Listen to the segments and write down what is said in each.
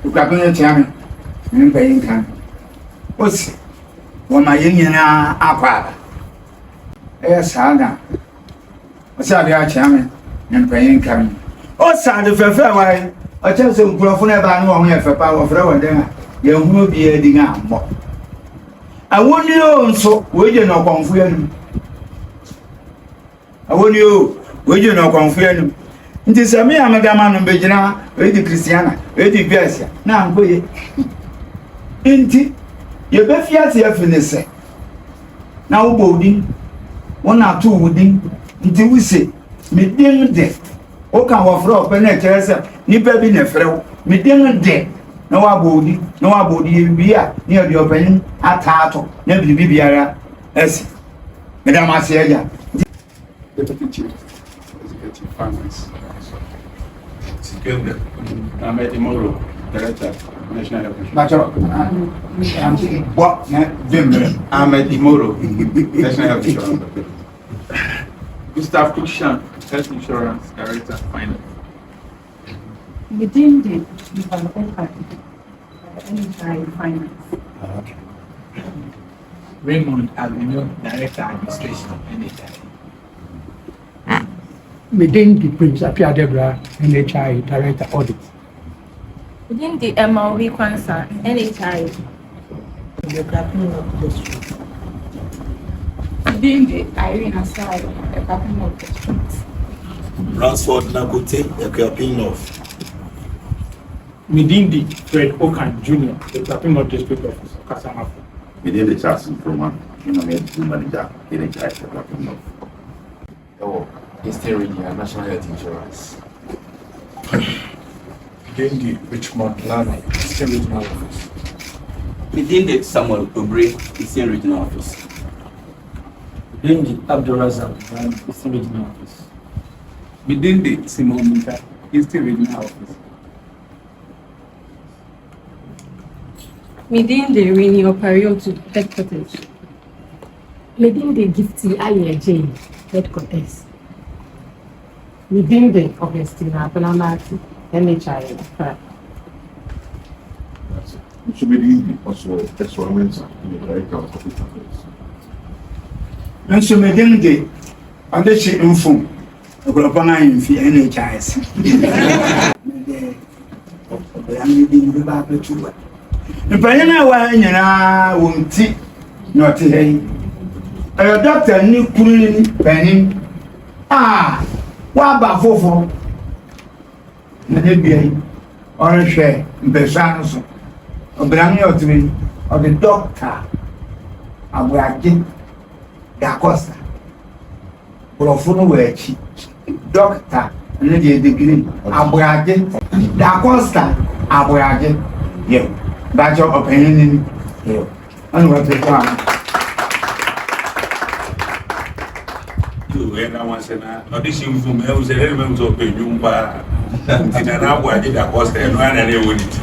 Okuapehene chairman mpɛyin kan osi wɔma yɛn nyinaa akɔ ɛyɛ saa na Oseadeeto chairman mpɛyin kan Oseadeeto fɛfɛ wa ɔkyɛ sɛ nkurɔfo no ɛbaa no wɔn yɛ fɛpa wɔfrɛ wɔn dɛn a yɛn ho bi yɛ di nga mmɔ awoni o nso wɔgye no kɔnfo yɛn awoni o wɔgye no kɔnfo yɛn nti sɛ me amagama no bɛgyina ɛdi Christiana ɛdi Biasia na ankoye nti yɛbɛfi ase afi ne sɛ na wobɔ odin wona to wodin nti wuse medin de woka wɔfrɛ ɔpɛ na ɛkyerɛ sɛ nipa bi na frɛ wo medin de na wabɔ odin na wabɔ odin bi a ne yɛde ɔpɛnin ataato na biribi biara asi medam ase agya Deputy Chief Executive Finance. Second, Ahmed Imoro, Director, National Health Insurance. Bacho what na vimre Ahmed Imoro, National Health Insurance. Gustav Kukshan, Health Insurance Director, Finance. Within the development package, NHI Finance. okay Raymond Avenue, Director Administration, NHI. Within the Prince Apia Debra, NHI Director Audit. Within the MLV Kwanzaa, NHI. Within the Irene Asai, Department of the Streets. Ransford Nakote, Okuapehene of. Within the Fred Okan Jr., the Department District Office, Kasamafu. Within the Charles Nkrumah, Manager, NHI Department of. Eastern Region, National Health Insurance. Within the Richmond Lana, Eastern Regional Office. Within the Samuel Obre, Eastern Regional Office. Within the Abdulrazak, Eastern Regional Office. Within the Simon Mika, Eastern Regional Office. Within the Rini Opariotu Headquarters. Within the Gifty IAJ Headquarters. Within the Augustina Penamati NHI. It should be also experiments in the Director of Public Affairs. nso medin de ade chi mfom okurapana mfi NHIS mede obrami bi bi ba petuwa mpanyina wa nyina wonti na ote hei ayo doctor ni kunu ni panin wa ba fofo na de bi ora hwe mbesa no so obrami otimi o the doctor Aboagye Dacosta Akuffo were achi doctor and the degree Aboagye Dacosta Aboagye yeah Bachelor of Opinion yeah and what the plan You and I once and audition for me, I was a element of a new bar. And I Aboagye Dacosta and one and they would it.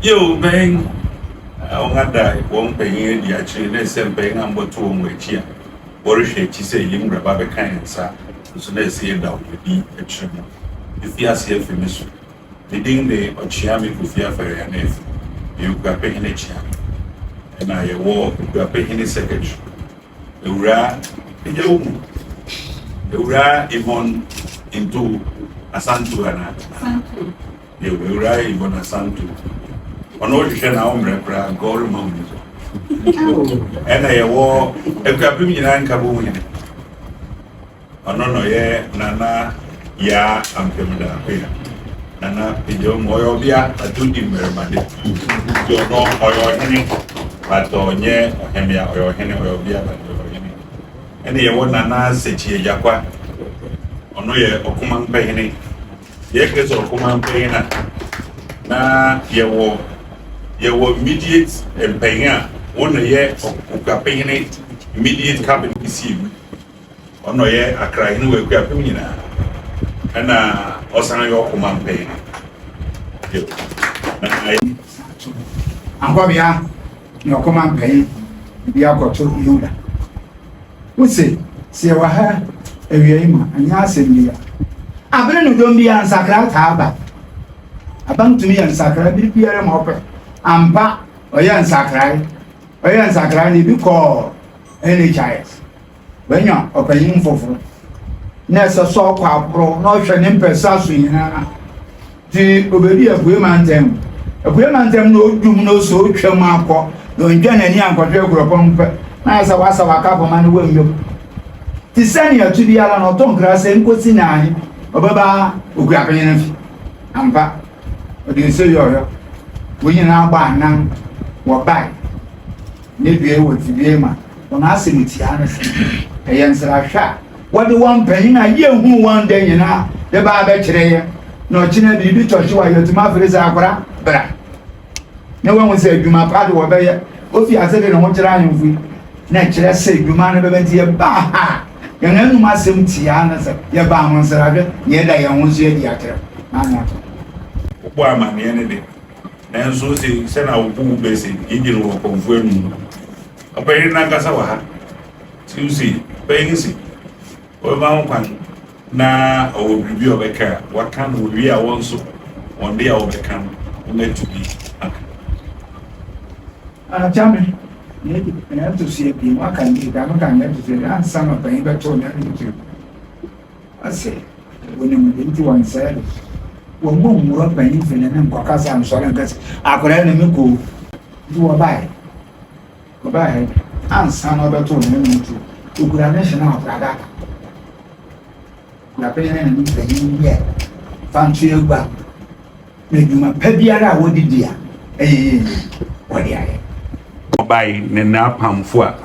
You, man. Ongada won't pay the actually less than paying number 2 which here. Or she say, young Rabba kind, sir. So let's see it down with the action. If you are here for Miss Leading the Ochiami Kufia for your nephew, you got paying a chair. And I walk, you are paying a secretary. The Ura Yvonne into Asantu and you will ride Yvonne Asantu. Ono hwehwe na omre kra gori mamu ena ye wo ekuapem nyina nka bo nyine ono no ye nana ya ampemda kwea nana ejo moyo bia atudi mermade yo no oyo hene bato nye ohemia oyo hene oyo bia bato hene ena ye wo nana sechi ejakwa ono ye okuma mpehene ye kreso okuma mpehene na ye wo immediate empenya one year Okuapehene immediate cabinet receive one year Accra we Okuapehene na na osana yo Okuapehene Ambobia no Okuapehene bia goto yunda wose se wa ha ewie ma anya asem bia abere no dom bia nsakra ta aba Aban to me and Sakra be PM Hopper. Ampa, or yan Sakrai, or yan Sakra, you call NHIS. When you're opening for Nessa saw Quapro, no shining per Sassy, the obedi of women them. A women them no doom no so Chamarco, no enjoy any uncle upon as I was a couple man will you. Tisania to the Alan or Tom Grass and Cosinai, or Baba, Okuapehene, Ampa. What do you say, you're when you now buy now, what buy? Maybe I would be man. When I see it, honestly, I answer a shot. What the one penny a year who one day you know, the barber today, no chinna be to show you to my friends, Abra, but no one will say, you my part or better. If you are saying, what you're on with, naturally say, you man never went here, bah, you know, my sim Tiana, your barman, sir, yet I won't see the actor. Why man any day? And so say send our boo basic engine will confirm. A pay Nagasawa. Tuesday, paying sick. Well, Mountain now I will review of a car. What can we are also one day I will become meant to be. Jammy, I have to see a pin. What can you come to say? And some of the neighbor told me to. I say, when you went into one side. When mum were paying for them, because I'm sorry, because I could only go do a buy. Goodbye, and son of a told him to could have national product. La pena and the year, fancy you back. Make you my pebiara, what did you? Eh, what did I Buy Nena Pamfua,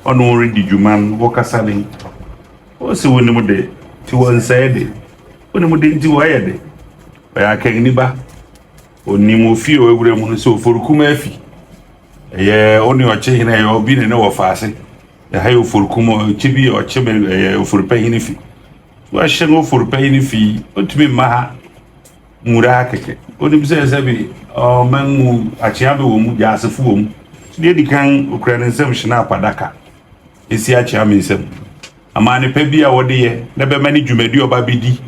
on already you man, walk a selling. Also, when you day to one side, when you didn't do a I can't niba. Only more few every month so for Kumefi. Only a chain I have been in our fasting. The high for Kumo, Chibi or Chimel for paying fee. Why shall go for paying fee? What to be Maha Murakeke? What him says every man Achiabu Yasafum. Lady can Ukrainian some Shanapadaka. Is the Achiamism. A man pebia or dear, never many Jumedio Babidi.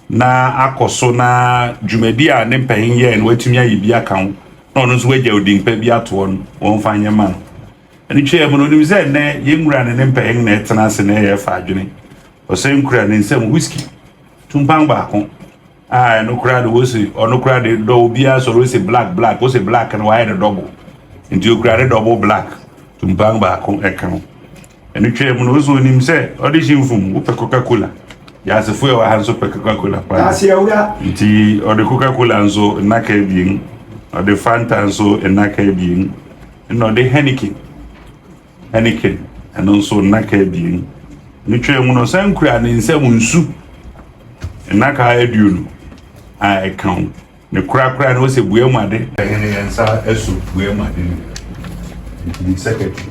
Na akoso na dwumadia ne mpanyin ye na watumi ayi bia kan na ono so wagya odin pa bia to won fanya man ani twa mu no nim se ne yengura ne mpanyin na etena se ne ye fa adwene o se nkura ne nsem whisky tumpan ba ko no kura de wosi ono kura de do bia so ro se black wo se black na why the double nti o kura de double black tumpan ba ko ekan ani twa mu no so nim se audition fum wo pe Coca-Cola. Yes, if we were hands up a Coca-Cola, nti or the Coca-Cola and so naka being, or the Fanta and so naka being, and or the Henneken, and also naka being. Nutre monosan cran in some soup, and naka edu, I count. The crack ran was a weirmade, and saw a soup weirmade. Secretary.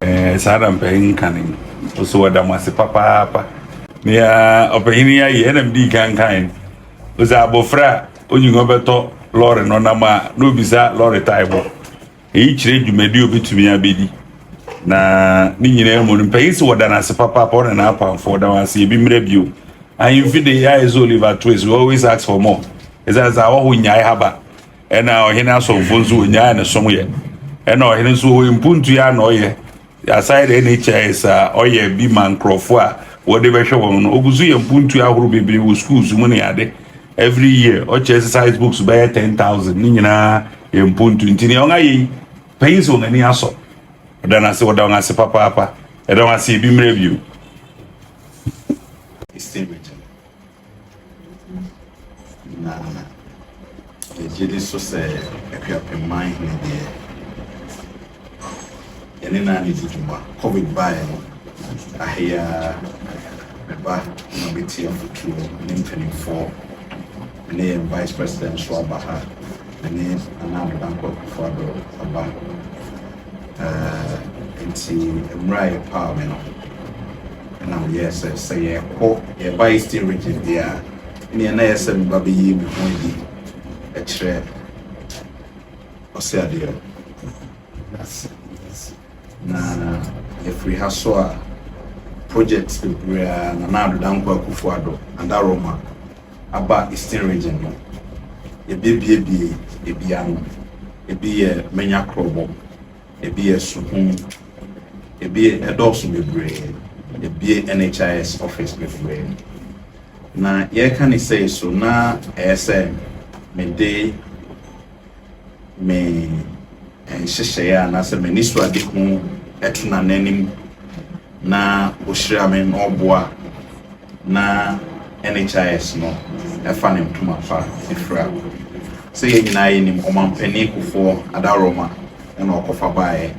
Sadam paying canning. Also, what I must papa. Near Okuapehene ye NMD kind. Was a bofra, Oyingobeto, Lord no nama, no bisa, Lord Taibo. Each rate you may do to me a biddy. Na Nina Moon pays what than as a papa upon an apple for the one see beam review. And you feel the eyes Oliver Twist, we always ask for more. As our win Yahaba, and now he now so Fonzu in Yan somewhere. And now he so in Puntuan oye. Aside NHS, oye, be man crofwa, whatever show on Obuzu and Puntu Ahuru baby with schools money ade every year. Or exercise books buy 10,000. Nina in Puntu in Tinionga pays on any assault. Then I say what I say, Papa. I don't want to see beam review. It's still written. Nah. The JD so say, if you have in mind, and then I need to do COVID by I hear about Nobiti of 2, and 4, and then Vice President Swabaha, and then another bank of Akuffo about into Mrai Parliament. And now, yes, I say, a by still rigid there. And the NSM Baby before a chair. Oseadeeto. Na if we have projects we are now done Akuffo and Aroma aba Eastern region no ebi ano ebi menya krobo ebi suhun ebi edoso bebre ebi NHIS office bebre na ye can say so na say me dey me enhyehyɛ na sɛ me niso ade ho etuna nanim na ohyira me oboa na NHIS no efa ne ntoma fa efra sɛ yɛ nyinaa yɛ nim ɔmampani Akuffo adaroma na ɔkɔfa bae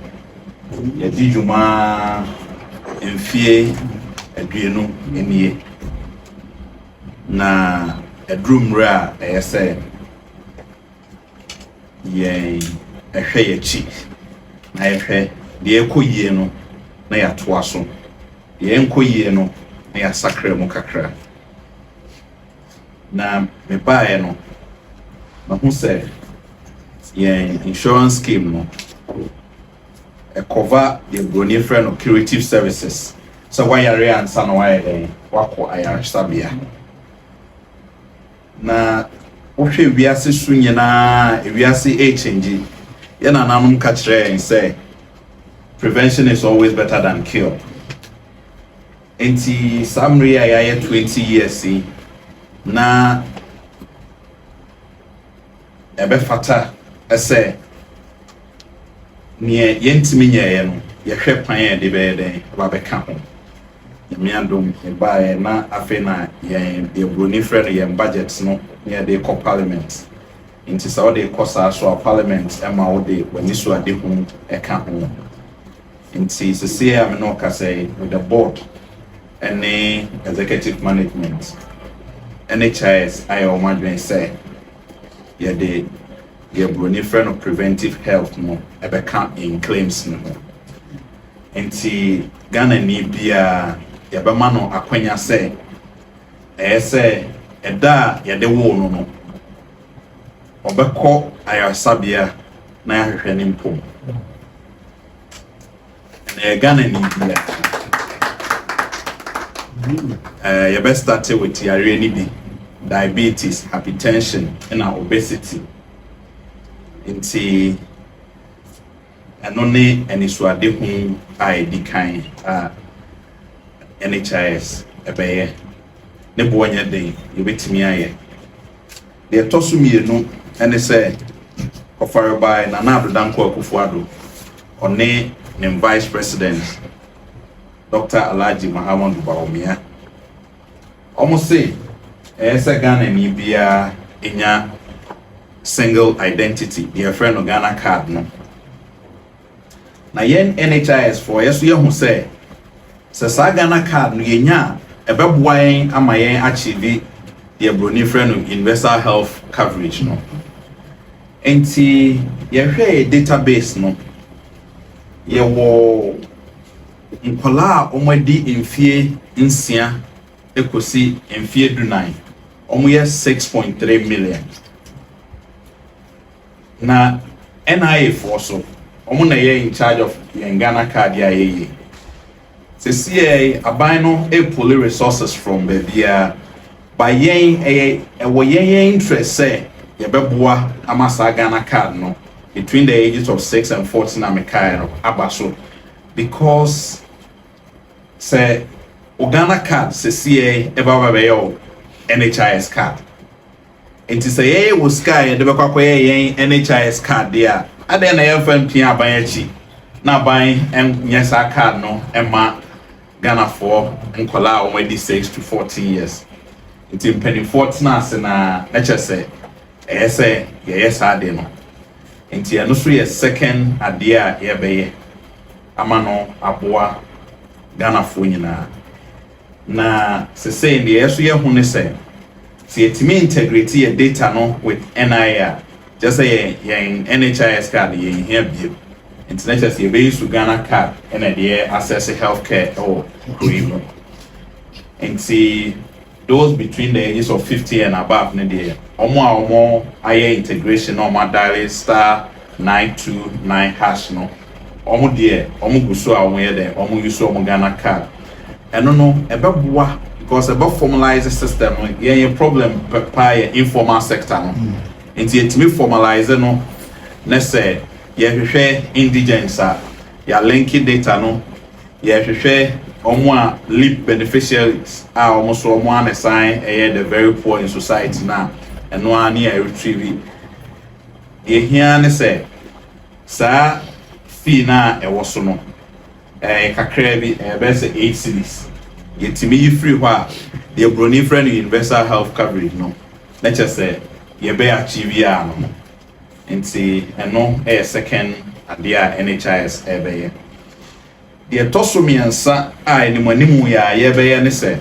yɛ di dwuma mfie aduonu enie na edrumre a ɛyɛ sɛ yɛn ɛhwɛ yɛkyi na yɛhwɛ deɛ ɛkɔ yie no na yɛatoa so deɛ ɛnkɔ yie no na yɛasakra mu kakra na mebaeɛ no mahu sɛ yɛn insurance scheme no cover the brony friend of curative services so why are and son why wako ayaresabia na wohwe wiase su nyina wiase change yana nanum ka kire and say prevention is always better than cure enti samri ayaye 20 years na ebe fata ese nie yentimi nyeye no yehwe pan e de be den ba be ka ho yemiandom e bae na afe na yen de broni friend yen budgets no near the parliament into Saudi kosa so parliament ema wo de wani so ade hu e ka ho into se am no ka say with the board and the executive management NHIS ayo madwen say ye de the brony friend of preventive health no ebeka in claims no enti Ghana ni bia yabema no akwanya say say eda ye de wo no no obekọ ayasabia na yahwehwe ni mpom na Ghana ni bia you best start with your ni diabetes, hypertension and obesity inti anone aniswade hu ID kan NHIS ebeye ne boanya den yebetimi aye de tosumienu ene se ofare by na adodanko Akuffo ado one ne vice president Dr. Alhaji Muhammad Baumia almost say esa Ghana ni bia enya single identity the friend of Ghana card no na yen NHIS for yeso ye hu say sa Ghana card no yenya ebeboa yen ama yen achieve the brony friend of universal health coverage no enti ye hwe database no ye wo nkola omadi mfie nsia ekosi mfie dunai omoye 6.3 million na NIA for so omo na ye in charge of Ghana card ya ye se see aban no pull resources from bebia by yen yen interest say ye beboa amasa Ghana card no between the ages of 6 and 14 America no abaso because say Ghana card se see eba NHIS card enti say was sky de bekwa yen NHIS card dia ade na ye fan pia aban achi na aban nyesa card no ema Ghana for nkola o 6 to 14 years enti penny 14 as na say say yes ade no enti eno so ye second ade a ye be amano aboa Ghana for nyina na se say in the yeso ye hu ne say see etimi integrate your data no with NIA just say yen NHIS card yen here bio international say be use Ghana card and the access healthcare or green and see those between the ages of 50 and above ne there omo aye integration no ma dial star 929 hash no omo there omo guso a omo ye there omo use omo Ghana card eno no ebeboa because about formalize the system, yeah, problem by informal sector. No, and yet me formalize no, let's say, yeah, share indigents, yeah, linking data no, yeah, share on leap beneficiaries are almost one assign the very poor in society now, and one year retrieve. Yeah, here say, sir, fee na e was no, kakra bi best 8 cities. Yet to me free wha the brony friend universal health coverage no. Let's just say you be achieve ya no. And see no second at the NHIS ebe. The tosomiansa ni manimu ya yebe ne say.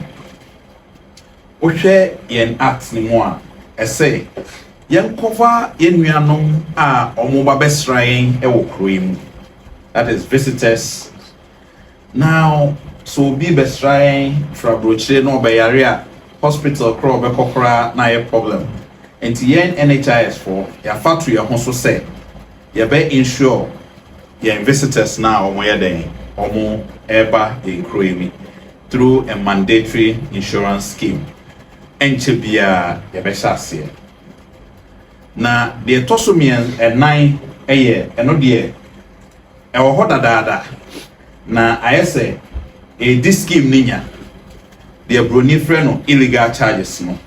Ohwe yen act ni mo a say yen cover yen nuanom a omo ba besrayen e wo kroim. That is visitors. Now so be best trying for broche no be area hospital crow be kokora na ye problem. And yen NHIS for ya factory ya so say ya be insure ya visitors now omo ye den omo eba in kroemi through a mandatory insurance scheme. Enche bia ya be shase. Na de tosomian e 9 eye eno de e wo hodadada na ayese this scheme ninya the brony friend no illegal charges no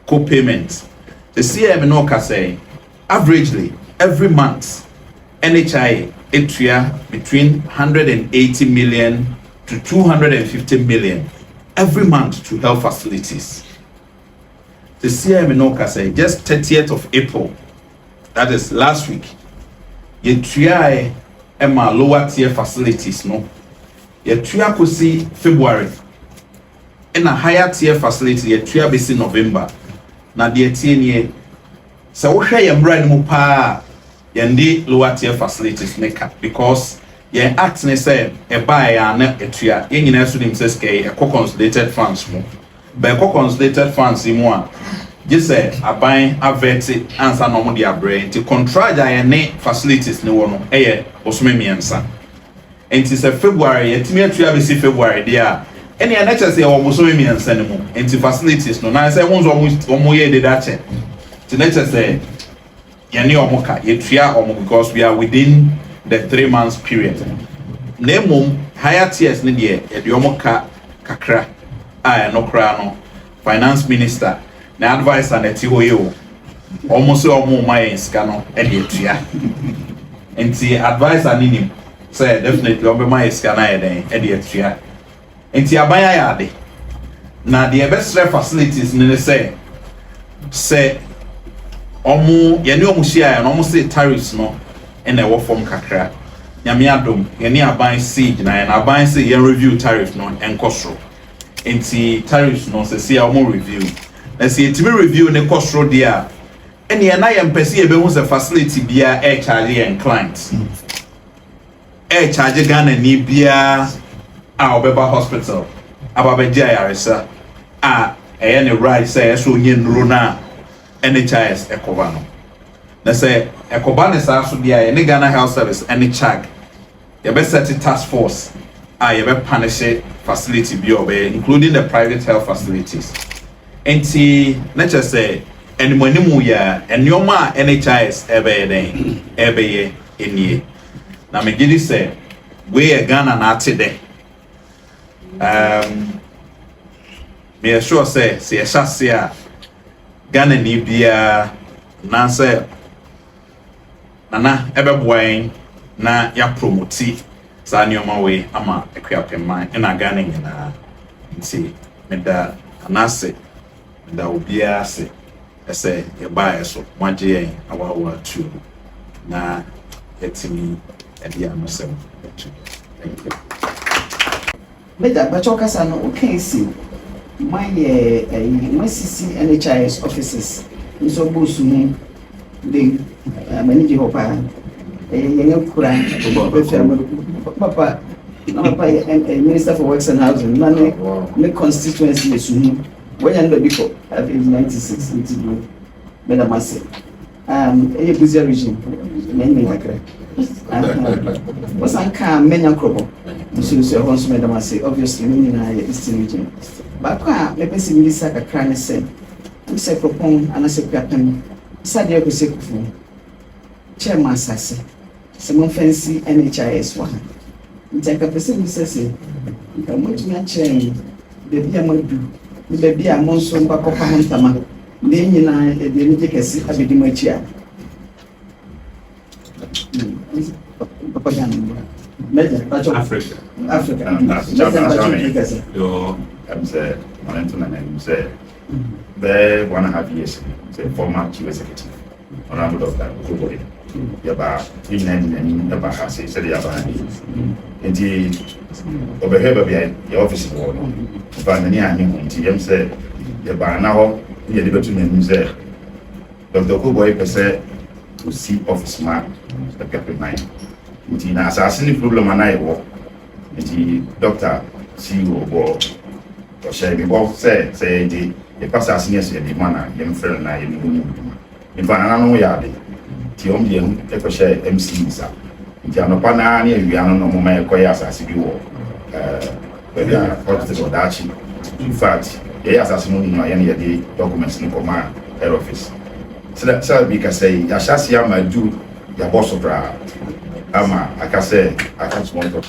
co-payment the CM no ka say averagely every month NHI etua between 180 million to 250 million every month to health facilities. The CM no ka say just 30th of April, that is last week, etua Emma lower tier facilities no. Yetua kosi February. In a higher tier facility yetua besi November. Na de tie nie se wo hwe yemra ni mu pa yende lower tier facilities neka because ye act ne say e buy ya na etua ye nyina so dim say skay e consolidated funds mo. Ba e consolidated funds mu a je say aban avert answer no mo de abre nti contract ya ne facilities ne wo no eye osome miensa. And it's a February, yet me to have a February, dear. Any another say almost so me and send them into facilities. No, I say one's almost more year did that check. To let us say, Yanni or Moka, yet because we are within the 3 months period. Name higher tiers Nidia, at Yomoka Kakra, I no crano, finance minister, the advice and a TOO, almost all more my scano, and yet, and the advice and in him. Say definitely obe my scanner den e de atua enti abaya ya de na the best facilities ne say omu ye ne omu share na omu say tariffs no and e wo form kakra nyame adom ye ne aban siege na aban say ye review tariff no enkosro enti tariffs no say omu review na say etimi review ne kosro dia ene ye na ye mpese ye be hu say facility bia e charge en clients charge Ghana ni bia Obeba hospital Aboagye yaresa any right say so nye nro na NHIS ekoba no na say ekoba ne sa so bia any Ghana Health Service any charge you be set task force you be punish facility bi obe including the private health facilities enti na just say animu ya enioma NHIS ebe enie na me gidi say we a Ghana na today me sure say a Ghana ni bia na say nana ebe boy na ya promote sa nioma we ama Akuapehene na Ghana nyina nti me da anase da obia se ese ye buy so waje yen awawa tu na etimi edia no sem. Thank you. Beda bachokasa no okay see my CC NHIS offices nso bosu mu de manage hopa yenga kura papa Minister for Works and Housing me constituency esu when you know before I think 96 into do beda masse a busy region, many like was unca many acrobo. So once madam say, obviously, meaning I Eastern region. But maybe see me sack a crane say, I say propon and I say Kapan, Sadia Kusiku, Chairman Sassy, some fancy NHIS one. Take a person says, you can watch me a chain, baby, I might do, baby, I'm also back of Montama, then you and I, the take a seat, I be my chair. Africa. Yo, I'm say, I'm say, there 1.5 years, say former chief executive, honorable Dr. Okuffo. Yaba, even Yaba say, said Yaba, indeed, over here, behind the office of war. But many are new, indeed, say, Yaba now, the liberty name say, Dr. Okuffo say to see office man, the capital mine. Indeed, as I see the problem, and I walk. Indeed, Doctor, CEO, or shall be both say, the pass as near the manner, young friend, and I in fact, I know yard. Tiom, echo share MC, sir. Tiano Pana, we are no more acquires as you walk. Whether I got the Dachi. In fact, yes, as no in my any day documents in command, head office. So that shall be say, Yashasi, I do your boss of Ama, I can say, I can't small talk.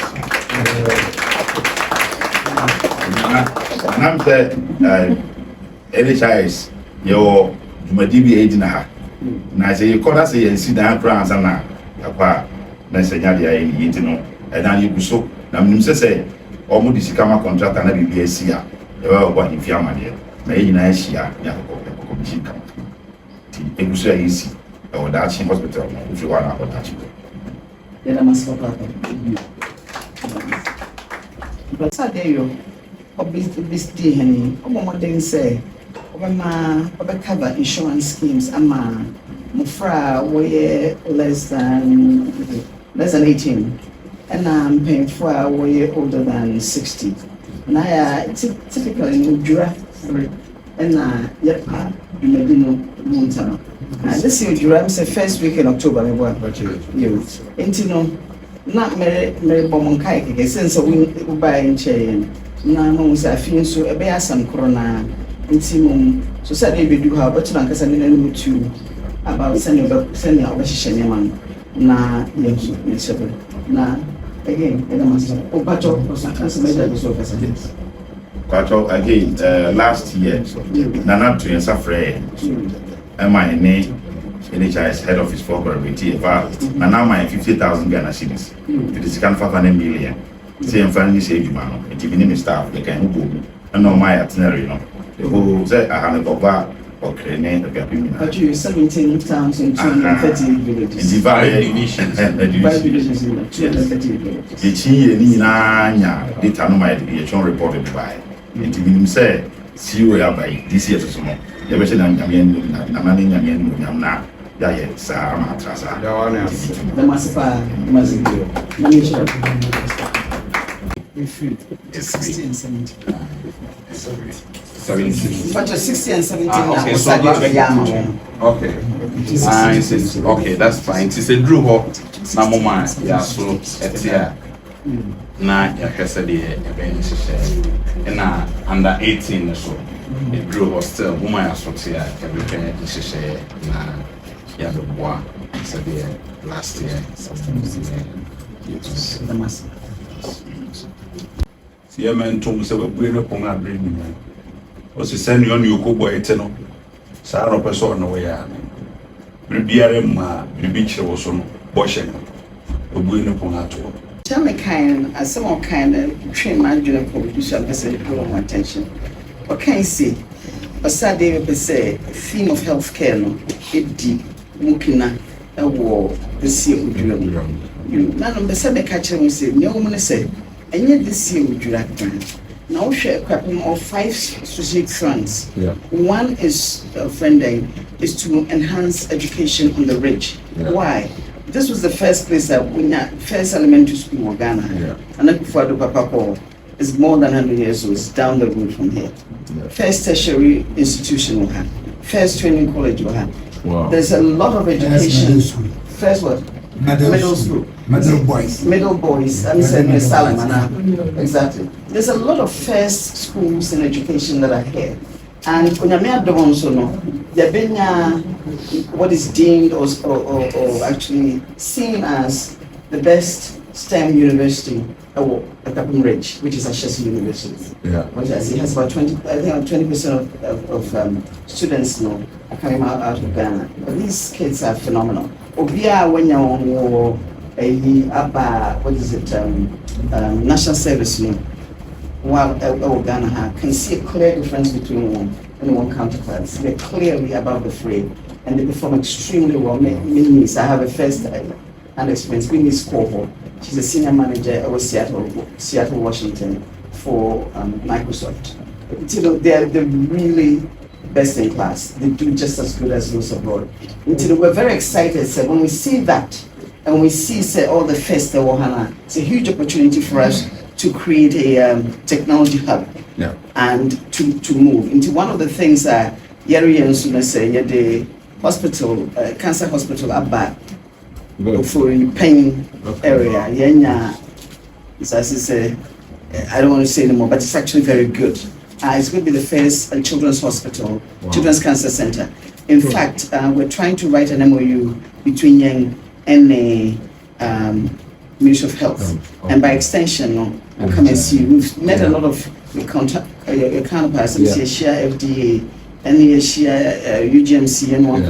And I'm saying, NHIS, your Madibi agent. Na say you call us say see that France and na na say nya dia yi nti no e dan yi guso na mnim say omo di sikama contract na bibia sia e ba gwa ni fiama de na yi na ahia ya ko bishika ti e guso ya isi e o da chi hospital no if you want to da chi Era mas papa. But say yo obviously hani omo modern say Oba cover insurance schemes ama mufra we less than 18 and I'm paying for we older than 60 and I typically in Jura and yep you may know Montana and this year Jura say first week in October me boy you intino not Mary Bomonkai ke sense we buy in chain na no say feel so e be asam corona intimum so said they do have but na kasa ni no tu about send your obession man na yes na again I must o bacho o sakasa measure so kasa Kwacho again last year Nana to suffer am I NHIS head office for Okuapehene and now my 50,000 Ghana cedis it is can 500 million say I'm finally say you man it even staff they can go and no my itinerary you know who say I have a baba or Ukraine the Okuapehene but you 17,230 villages in the divisions the chi ni na data no my education reported by it means say see we are by this year so no you be say na nyame na ya ye sa ma trasa the masipa manager it's 60 and 70 but 60 and 70 okay, so okay, that's fine. It's a drew hot na mama ya so etia na ya kasa de e na under 18 so it drew hot still woman ya so tia everything na ya the boy so the last year si man to se we bring up on bring me o se send you you ko boy no sa no person no we ya bibiare ma bibi kire wo so no bo she no obu ni ko na to tell me kind as some kind of train manager producer person draw my attention okay see Oseadeeto say theme of healthcare no it deep mukina ewo this year udura you na no be say be catch me say me wo ne say enye this year udura now share equipping of 5 strategic fronts. One is is to enhance education on the ridge. Why? This was the first place that we first elementary school in Ghana. And Akuffo is more than 100 years old. It's down the road from here. First tertiary institution we have. First training college we have. Wow. There's a lot of education. First what? Middle school. Middle boys. I'm saying Salomon. Exactly. There's a lot of first schools in education that are here. And Kunyamia Domonso, they've been what is deemed or actually seen as the best STEM university at Kapun Ridge, which is Ashesi University. Yeah. Which it has about 20% of students now are coming out of Ghana. But these kids are phenomenal. Obia when you're what is it? National service, while Ghana can see a clear difference between one and one counterparts. They're clearly above the fray, and they perform extremely well. Nhis, I have a first-hand experience. Nhis Akuffo, she's a senior manager at Seattle, Washington, for Microsoft. You know, they're really best in class. They do just as good as those abroad. We're very excited. So when we see that, and we see all the first it's a huge opportunity for us to create a technology hub, and to move into one of the things that Yeri and Suna say, the hospital, cancer hospital for the pain area. So as I say, I don't want to say anymore, but it's actually very good. It's going to be the first children's hospital, children's cancer center. In fact, we're trying to write an MOU between Yang and the Ministry of Health, and by extension, come and see. We've met a lot of your counterparts, share FDA, and the share UGMC, and one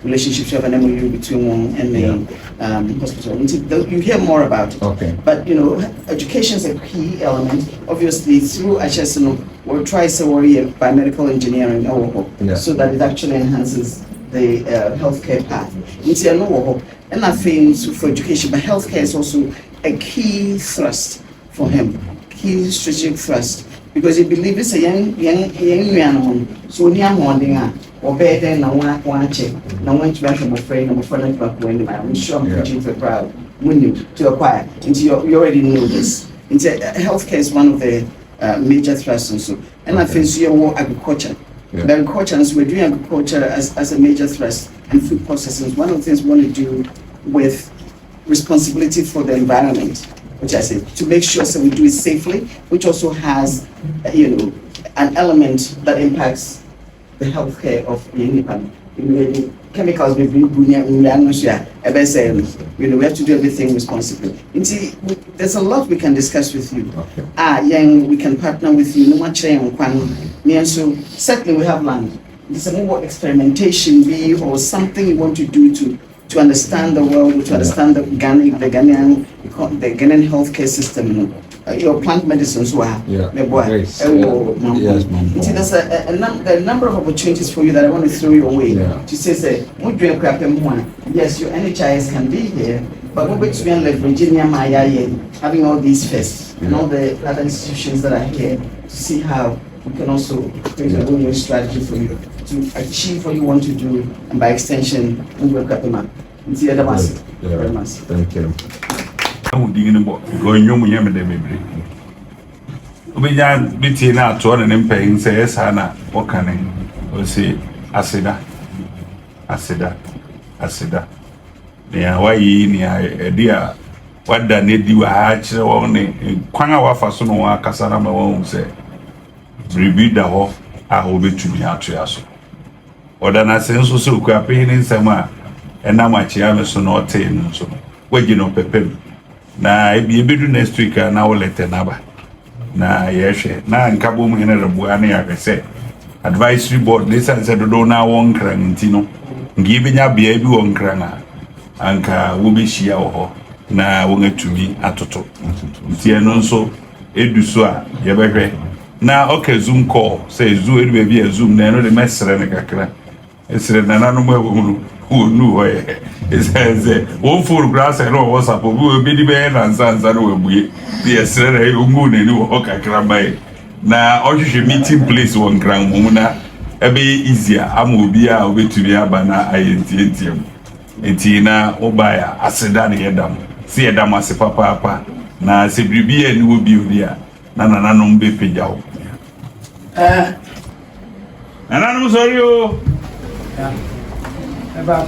relationships have an MOU between one and the hospital. You hear more about it. But you know, education is a key element. Obviously, through HSN, we'll try to worry by medical engineering, so that it actually enhances the healthcare path. And I think for education, but healthcare is also a key thrust for him, key strategic thrust, because he believes it's a young animal. So near morning, or better than one check. Now, when you back from a friend, I'm afraid I'm sure I'm preaching for proud. When you to acquire, you already know this. Healthcare is one of the major thrusts, and so. And I think you're agriculture. The agriculture, we're doing agriculture as a major thrust, and food processing is one of the things we want to do with responsibility for the environment, which I say to make sure we do it safely, which also has an element that impacts the healthcare of the chemicals we we have to do everything responsibly. There's a lot we can discuss with you. We can partner with you. So certainly we have land. There's a more experimentation or something you want to do to understand the world, to understand the Ghanaian healthcare system. Your plant medicines there's a number of opportunities for you that I want to throw your way to say yes, your NHIS can be here, but we're going to be leveraging having all these firsts and all the other institutions that are here to see how we can also create a win-win strategy for you to achieve what you want to do, and by extension, we will very much. Thank you. Going you me de mebre. Obinya biti na ato na ne mpayin say esa na wokane o say aseda ne wayi ni edi a wada ne di wa ha kire wo ne kwan a wafa so no wa kasa na ma won say bribi da ho a ho betumi ato ya so oda na senso so Okuapehene nsem a ena ma chia me so no te no so wagi no pepem na ebedu next week na wo lete naba na yehwe na nkabo mu hene rebuana ya kwese advisory board listen said do na won kran ntino ngi benya bia bi won kran anka wo be hia wo ho na wo ngatumi atoto ntie no nso eduso a ye behwe na okay zoom call say zoom edu be bia zoom na no de mesre ne kakra esre na nanu mu ehunu nu hoye esenze won for grass and no WhatsApp obi be di be na nsansa no webuye esre na ungu ne ni wo kakra bai na ohwehwe meeting place won kran mu na ebe easier ama obi a obetumi aba na ayentiem enti na obaya aseda ne yedam si yedam ase papa na se bibia ni obi a na nananom be pejawo nananom sorry o About